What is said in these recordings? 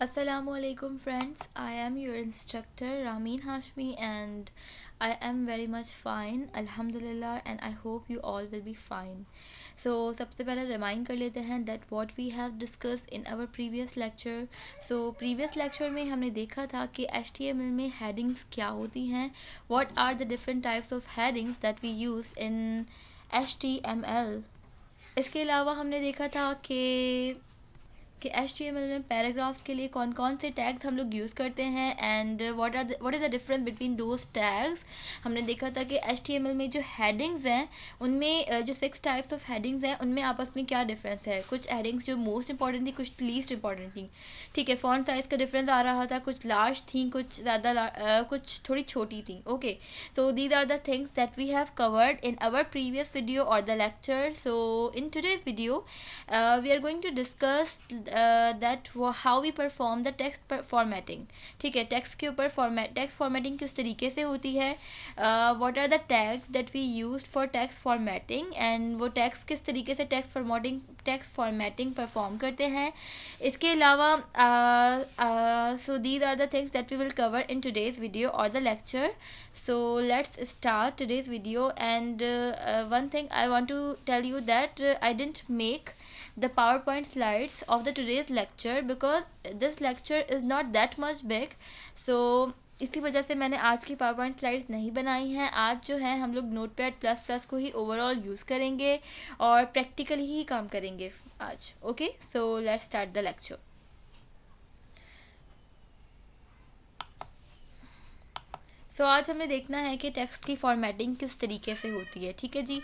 Assalamualaikum friends, I am your instructor Ramin Hashmi and I am very much fine Alhamdulillah and I hope you all will be fine. So सबसे पहले remind कर लेते हैं that what we have discussed in our previous lecture. So previous lecture में हमने देखा था कि HTML में headings क्या होती हैं, what are the different types of headings that we use in HTML. इसके अलावा हमने देखा था कि HTML में पैराग्राफ्स के लिए कौन कौन से टैग्स हम लोग यूज़ करते हैं and what is the difference between those tags. हमने देखा था कि HTML में जो हेडिंग्स हैं उनमें जो 6 टाइप्स ऑफ हेडिंग्स हैं उनमें आपस में क्या डिफरेंस है. कुछ हेडिंग्स जो मोस्ट इंपॉर्टेंट थी, कुछ लीस्ट इंपॉर्टेंट थी. ठीक है, फॉन्ट साइज़ का डिफरेंस आ रहा था, कुछ लार्ज थी, कुछ ज़्यादा कुछ थोड़ी छोटी थी. Okay, so these are the things that we have covered in our previous video और the lecture. So in today's video we are going to discuss that how we perform the text formatting. ठीक है, text के ऊपर text formatting किस तरीके से होती है, what are the tags that we used for text formatting and वो टेक्स्ट किस तरीके से टेक्स्ट फॉर्मेटिंग परफॉर्म करते हैं. इसके अलावा so these are the things that we will cover in today's video or the lecture. So let's start today's video and one thing I want to tell you that I didn't make the PowerPoint slides of the today's lecture because this lecture is not that much big. So इसी वजह से मैंने आज की PowerPoint slides नहीं बनाई हैं. आज जो है हम लोग Notepad++ को ही ओवरऑल यूज़ करेंगे और प्रैक्टिकली ही काम करेंगे आज. Okay, so let's start the lecture. सो आज हमने देखना है कि टेक्स्ट की फॉर्मेटिंग किस तरीके से होती है. ठीक है जी.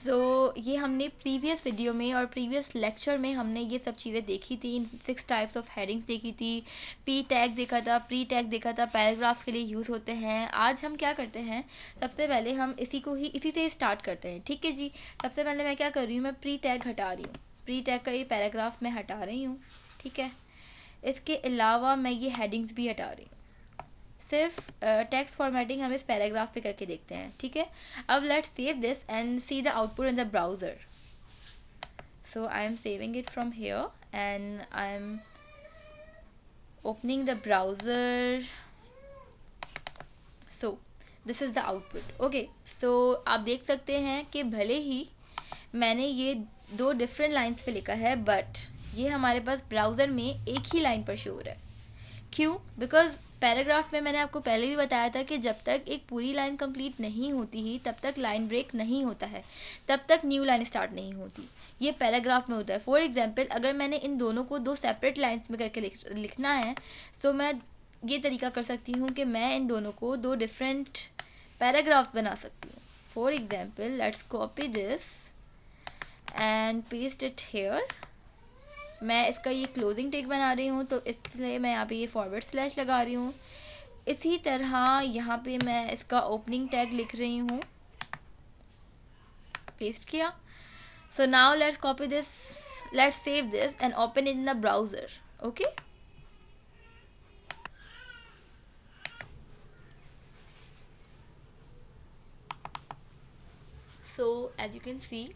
सो ये हमने प्रीवियस वीडियो में और प्रीवियस लेक्चर में हमने ये सब चीज़ें देखी थी. 6 टाइप्स ऑफ हेडिंग्स देखी थी, पी टैग देखा था, प्री टैग देखा था, पैराग्राफ के लिए यूज़ होते हैं. आज हम क्या करते हैं, सबसे पहले हम इसी से स्टार्ट करते हैं. ठीक है जी. सबसे पहले मैं क्या कर रही हूँ, मैं प्री टैग हटा रही हूँ. प्री टैग का ये पैराग्राफ मैं हटा रही हूँ. ठीक है, इसके अलावा मैं ये हेडिंग्स भी हटा रही हूँ. सिर्फ टेक्स्ट फॉर्मेटिंग हम इस पैराग्राफ पे करके देखते हैं. ठीक है, अब let's save this and see the output in the browser. So I am saving it from here and I am opening the browser. So this is the output. Okay, so आप देख सकते हैं कि भले ही मैंने ये 2 डिफरेंट लाइन्स पे लिखा है बट ये हमारे पास ब्राउज़र में एक ही लाइन पर शो हो रहा है. क्यों? बिकॉज पैराग्राफ में मैंने आपको पहले भी बताया था कि जब तक एक पूरी लाइन कंप्लीट नहीं होती ही तब तक लाइन ब्रेक नहीं होता है, तब तक न्यू लाइन स्टार्ट नहीं होती. ये पैराग्राफ में होता है. फॉर एग्जांपल, अगर मैंने इन दोनों को 2 सेपरेट लाइंस में करके लिखना है सो मैं ये तरीका कर सकती हूँ कि मैं इन दोनों को 2 डिफरेंट पैराग्राफ्स बना सकती हूँ. For example, let's copy this and paste it here. मैं इसका ये क्लोजिंग टेग बना रही हूँ तो इसलिए मैं यहाँ पे ये फॉरवर्ड स्लैश लगा रही हूँ. इसी तरह यहाँ पे मैं इसका ओपनिंग टैग लिख रही हूँ. पेस्ट किया. So now let's copy this, let's save this and open it in the browser. Okay, so as you can see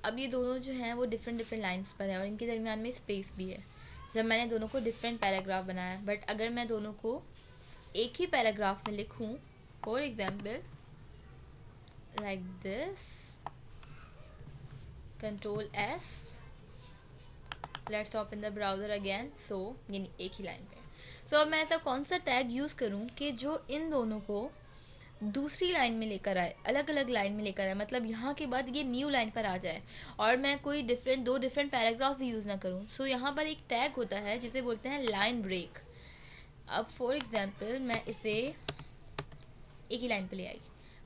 अब ये दोनों जो हैं वो डिफरेंट लाइंस पर हैं और इनके दरमियान में स्पेस भी है. जब मैंने दोनों को डिफरेंट पैराग्राफ बनाया, बट अगर मैं दोनों को एक ही पैराग्राफ में लिखूं, for example like this, control S, let's open the browser again. So यानी एक ही लाइन पे. सो अब मैं ऐसा कौन सा टैग यूज़ करूं कि जो इन दोनों को दूसरी लाइन में लेकर आए, अलग अलग लाइन में लेकर आए, मतलब यहाँ के बाद ये न्यू लाइन पर आ जाए और मैं कोई 2 डिफरेंट पैराग्राफ भी यूज़ ना करूँ. सो यहाँ पर एक टैग होता है जिसे बोलते हैं लाइन ब्रेक. अब फॉर एग्जांपल मैं इसे एक ही लाइन पे ले आई,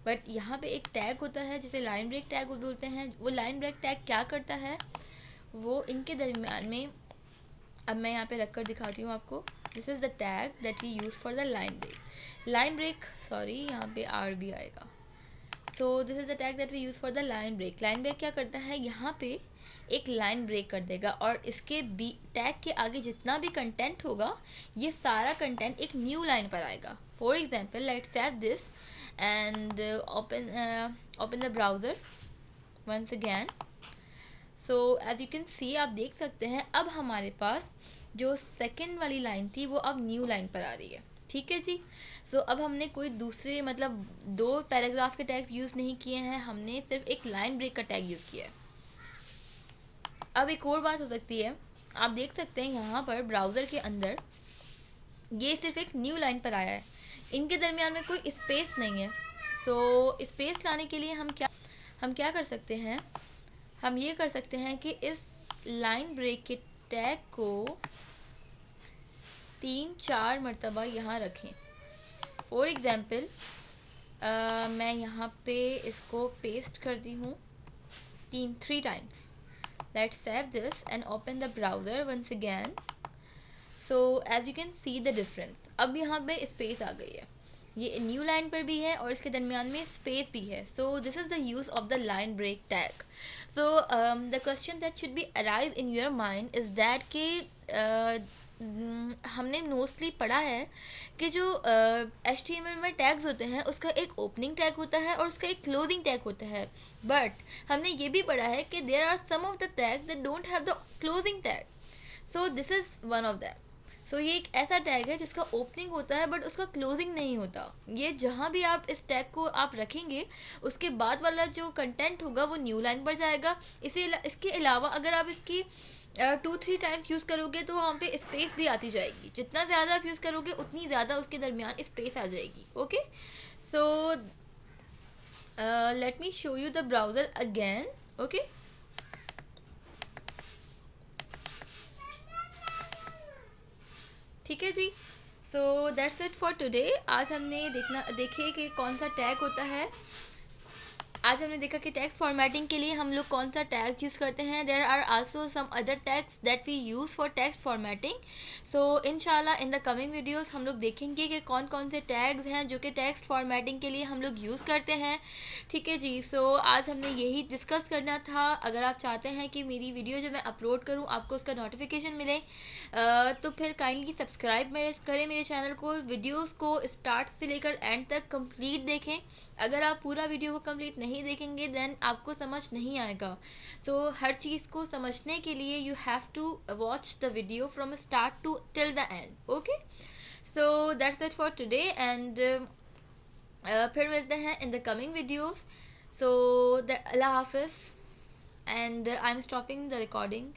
बट यहाँ पे एक टैग होता है जिसे लाइन ब्रेक टैग बोलते हैं. वो लाइन ब्रेक टैग क्या करता है, वो इनके दरमियान में, अब मैं यहाँ पे रख कर दिखाती हूँ आपको. This is the tag that we use for the line break. Sorry, यहाँ पे R भी आएगा. So this is the tag that we use for the line break. Line break क्या करता है, यहाँ पे एक लाइन ब्रेक कर देगा और इसके टैग के आगे जितना भी कंटेंट होगा ये सारा कंटेंट एक न्यू लाइन पर आएगा. For example, let's save this and open the browser once again. So as you can see, आप देख सकते हैं अब हमारे पास जो सेकंड वाली लाइन थी वो अब न्यू लाइन पर आ रही है। ठीक है जी। सो अब हमने कोई दूसरे मतलब दो पैराग्राफ के टैग्स यूज़ नहीं किए हैं, हमने सिर्फ एक लाइन ब्रेक का टैग यूज़ किया है। अब एक और बात हो सकती है, आप देख सकते हैं यहाँ पर ब्राउज़र के अंदर ये सिर्फ एक न्यू लाइन पर आया है, इनके दरमियान में कोई स्पेस नहीं है। सो स्पेस लाने के लिए हम क्या कर सकते हैं, हम ये कर सकते हैं कि इस लाइन ब्रेक के टैग को 3-4 मरतबा यहाँ रखें। फॉर एग्ज़ाम्पल मैं यहाँ पे इसको पेस्ट कर दी हूँ 3 times. Let's save this and open the browser once again. So as you can see the difference, अब यहाँ पे स्पेस आ गई है, ये न्यू लाइन पर भी है और इसके दरमियान में स्पेस भी है। So this is the use of the line break tag. So the question that should be arise in your mind is that कि हमने मोस्टली पढ़ा है कि जो HTML में टैग्स होते हैं उसका एक ओपनिंग टैग होता है और उसका एक क्लोजिंग टैग होता है, बट हमने ये भी पढ़ा है कि there are some of the tags that don't have the closing tag. So this is one of them. So ये एक ऐसा टैग है जिसका ओपनिंग होता है बट उसका क्लोजिंग नहीं होता। ये जहाँ भी आप इस टैग को आप रखेंगे उसके बाद वाला जो कंटेंट होगा वो न्यू लाइन पर जाएगा। इसके अलावा अगर आप इसकी 2-3 टाइम्स यूज़ करोगे तो वहाँ पे स्पेस भी आती जाएगी, जितना ज़्यादा आप यूज़ करोगे उतनी ज़्यादा उसके दरमियान स्पेस आ जाएगी। Okay, so let me show you the browser again. Okay, ठीक है जी। So that's it for today. आज हमने देखिए कि कौन सा टैग होता है। आज हमने देखा कि टेक्स्ट फॉर्मेटिंग के लिए हम लोग कौन सा टैग्स यूज़ करते हैं। There are also some other tags that we use for text formatting. So इंशाल्लाह इन द कमिंग वीडियोस हम लोग देखेंगे कि कौन कौन से टैग्स हैं जो कि टेक्स्ट फॉर्मेटिंग के लिए हम लोग यूज़ करते हैं। ठीक है जी। सो आज हमने यही डिस्कस करना था। अगर आप चाहते हैं कि मेरी वीडियो जो मैं अपलोड करूँ आपको उसका नोटिफिकेशन मिले तो फिर काइंडली सब्सक्राइब करें मेरे चैनल को। वीडियोज़ को स्टार्ट से लेकर एंड तक कंप्लीट देखें। अगर आप पूरा वीडियो को कंप्लीट नहीं देखेंगे देन आपको समझ नहीं आएगा। सो हर चीज़ को समझने के लिए you have to watch the video from start to till the end. Okay, so that's it for today and फिर मिलते हैं in the coming videos. So अल्लाह हाफिज़ and I am stopping the recording.